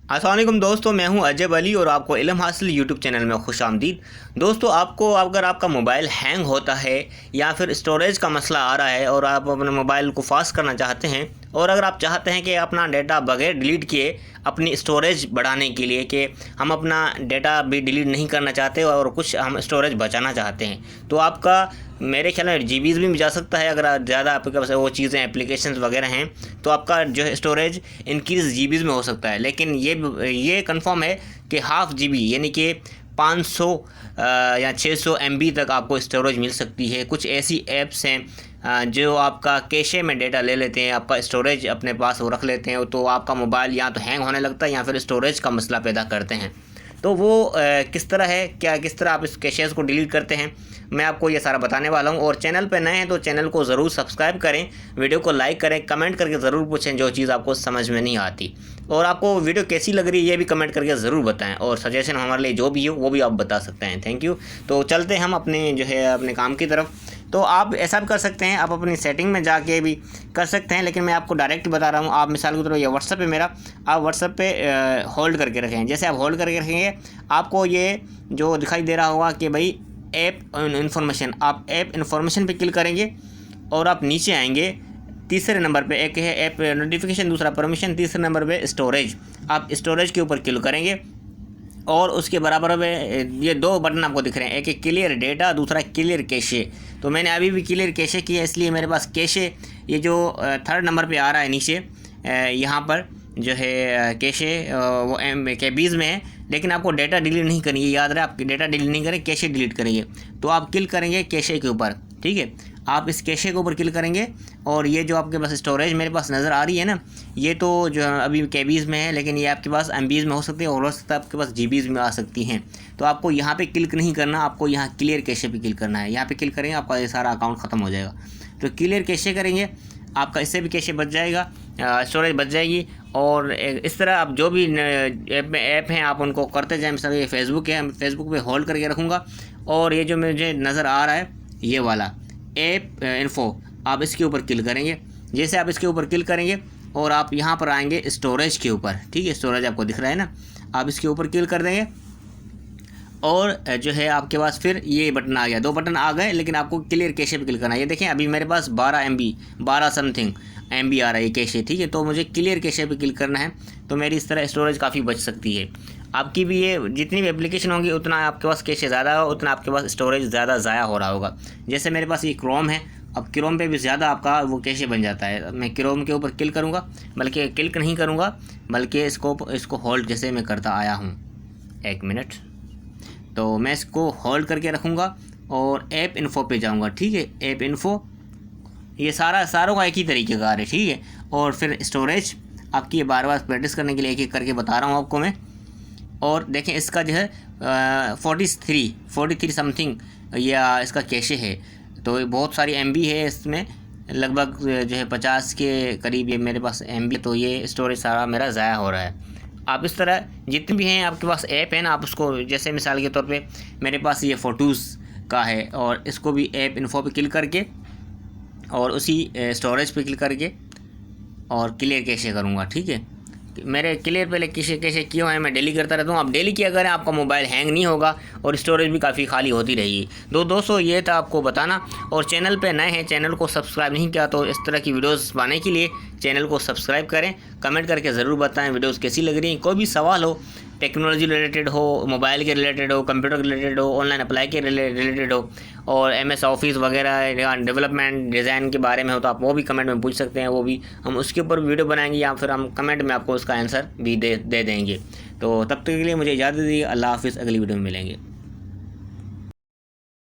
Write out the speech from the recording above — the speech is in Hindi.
अस्सलाम वालेकुम दोस्तों, मैं हूं अजब अली और आपको इल्म हासिल यूट्यूब चैनल में खुशामदीद। दोस्तों, आपको अगर आपका मोबाइल हैंग होता है या फिर स्टोरेज का मसला आ रहा है और आप अपने मोबाइल को फास्ट करना चाहते हैं और अगर आप चाहते हैं कि अपना डेटा बगैर डिलीट किए अपनी स्टोरेज बढ़ाने के लिए कि हम अपना डेटा भी डिलीट नहीं करना चाहते और कुछ हम स्टोरेज बचाना चाहते हैं, तो आपका मेरे ख्याल में जीबीज़ भी जा सकता है। अगर ज़्यादा आपके पास वो चीज़ें एप्लीकेशंस वगैरह हैं तो आपका जो है स्टोरेज इंक्रीज़ जीबीज़ में हो सकता है। लेकिन ये कंफर्म है कि हाफ़ जीबी यानी कि 500 या 600 एमबी तक आपको स्टोरेज मिल सकती है। कुछ ऐसी ऐप्स हैं जो आपका कैशे में डेटा ले लेते हैं, आपका स्टोरेज अपने पास वो रख लेते हैं, तो आपका मोबाइल या तो हैंग होने लगता है या फिर स्टोरेज का मसला पैदा करते हैं। तो वो किस तरह है, किस तरह आप इस कैशेज़ को डिलीट करते हैं, मैं आपको ये सारा बताने वाला हूँ। और चैनल पे नए हैं तो चैनल को ज़रूर सब्सक्राइब करें, वीडियो को लाइक करें, कमेंट करके ज़रूर पूछें जो चीज़ आपको समझ में नहीं आती, और आपको वीडियो कैसी लग रही है ये भी कमेंट करके ज़रूर बताएं, और सजेशन हमारे लिए जो भी हो वो भी आप बता सकते हैं। Thank you. तो चलते हैं हम अपने काम की तरफ। तो आप ऐसा भी कर सकते हैं, आप अपनी सेटिंग में जाके भी कर सकते हैं, लेकिन मैं आपको डायरेक्ट बता रहा हूँ। आप मिसाल के तौर पर ये व्हाट्सएप है मेरा, आप व्हाट्सएप पे होल्ड करके रखें। जैसे आप होल्ड करके रखेंगे आपको ये जो दिखाई दे रहा होगा कि भाई ऐप इन्फॉर्मेशन, आप ऐप इन्फॉर्मेशन पे क्लिक करेंगे और आप नीचे आएंगे। तीसरे नंबर पे एक है ऐप नोटिफिकेशन, दूसरा परमिशन, तीसरे नंबर पे स्टोरेज। आप स्टोरेज के ऊपर क्लिक करेंगे और उसके बराबर में ये दो बटन आपको दिख रहे हैं, एक है क्लियर डेटा, दूसरा क्लियर कैशे। तो मैंने अभी भी क्लियर कैशे किया, इसलिए मेरे पास कैशे ये जो थर्ड नंबर पे आ रहा है नीचे, यहाँ पर जो है कैशे वो केबीज़ में है। लेकिन आपको डेटा डिलीट नहीं करनी है, याद रहे, आप डेटा डिलीट नहीं करें, कैशे डिलीट करेंगे। तो आप क्लिक करेंगे कैशे के ऊपर, ठीक है। आप इस कैशे के ऊपर क्लिक करेंगे और ये जो आपके पास स्टोरेज मेरे पास नज़र आ रही है ना, ये तो जो अभी केबीज़ में है, लेकिन ये आपके पास एमबीज़ में हो सकती है और हो सकता है आपके पास जीबीज़ में आ सकती हैं। तो आपको यहाँ पे क्लिक नहीं करना, आपको यहाँ क्लियर कैशे पे क्लिक करना है। यहाँ पे क्लिक करेंगे आपका ये सारा अकाउंट ख़त्म हो जाएगा। तो क्लियर कैशे करेंगे, आपका इससे भी कैशे बच जाएगा, स्टोरेज बच जाएगी। और इस तरह आप जो भी ऐप हैं आप उनको करते जाएं। मिसाल ये फेसबुक है, फेसबुक पे होल्ड करके रखूँगा और ये जो मुझे नज़र आ रहा है ये वाला ऐप इन्फो, आप इसके ऊपर क्लिक करेंगे। जैसे आप इसके ऊपर क्लिक करेंगे और आप यहाँ पर आएंगे स्टोरेज के ऊपर, ठीक है, स्टोरेज आपको दिख रहा है ना, आप इसके ऊपर क्लिक कर देंगे और जो है आपके पास फिर ये बटन आ गया, दो बटन आ गए, लेकिन आपको क्लियर कैशे पे क्लिक करना है। ये देखें अभी मेरे पास 12 समथिंग MB आ रहा है कैशे, ठीक है। तो मुझे क्लियर कैशे पे क्लिक करना है, तो मेरी इस तरह स्टोरेज काफ़ी बच सकती है। आपकी भी ये जितनी भी एप्लीकेशन होंगी उतना आपके पास कैशे ज़्यादा हो, उतना आपके पास स्टोरेज ज़्यादा ज़ाया हो रहा होगा। जैसे मेरे पास ये क्रोम है, अब क्रोम पे भी ज़्यादा आपका वो कैशे बन जाता है। मैं क्रोम के ऊपर क्लिक करूँगा, बल्कि क्लिक नहीं करूँगा, बल्कि इसको होल्ड जैसे मैं करता आया हूँ, 1 मिनट। तो मैं इसको होल्ड करके रखूँगा और ऐप इन्फो पे जाऊँगा, ठीक है। ऐप इन्फो ये सारों का एक ही तरीके का है, ठीक है। और फिर स्टोरेज आपकी बार बार प्रैक्टिस करने के लिए एक एक करके बता रहा हूँ आपको मैं। और देखें इसका जो है 43 समथिंग या इसका कैशे है। तो बहुत सारी MB है इसमें, लगभग जो है 50 के करीब ये मेरे पास MB। तो ये स्टोरेज सारा मेरा ज़ाया हो रहा है। आप इस तरह जितने भी हैं आपके पास ऐप है ना, आप उसको, जैसे मिसाल के तौर पे मेरे पास ये फ़ोटोज़ का है और इसको भी ऐप इन्फो पे क्लिक करके और उसी स्टोरेज पे क्लिक करके और क्लियर कैशे करूँगा, ठीक है। मेरे क्लियर पहले कैशे क्यों है, मैं डेली करता रहता हूँ। आप डेली किया करें, आपका मोबाइल हैंग नहीं होगा और स्टोरेज भी काफ़ी खाली होती रहेगी। दोस्तों ये था आपको बताना। और चैनल पे नए हैं, चैनल को सब्सक्राइब नहीं किया तो इस तरह की वीडियोस पाने के लिए चैनल को सब्सक्राइब करें, कमेंट करके ज़रूर बताएं वीडियोस कैसी लग रही हैं। कोई भी सवाल हो, टेक्नोलॉजी रिलेटेड हो, मोबाइल के रिलेटेड हो, कंप्यूटर के रिलेटेड हो, ऑनलाइन अप्लाई के रिलेटेड हो, और MS ऑफिस वगैरह या डेवलपमेंट डिज़ाइन के बारे में हो, तो आप वो भी कमेंट में पूछ सकते हैं। वो भी हम उसके ऊपर वीडियो बनाएंगे या फिर हम कमेंट में आपको उसका आंसर भी दे देंगे। तो तब तक के लिए मुझे इजाज़त दीजिए। अल्लाह हाफ़िज़, अगली वीडियो में मिलेंगे।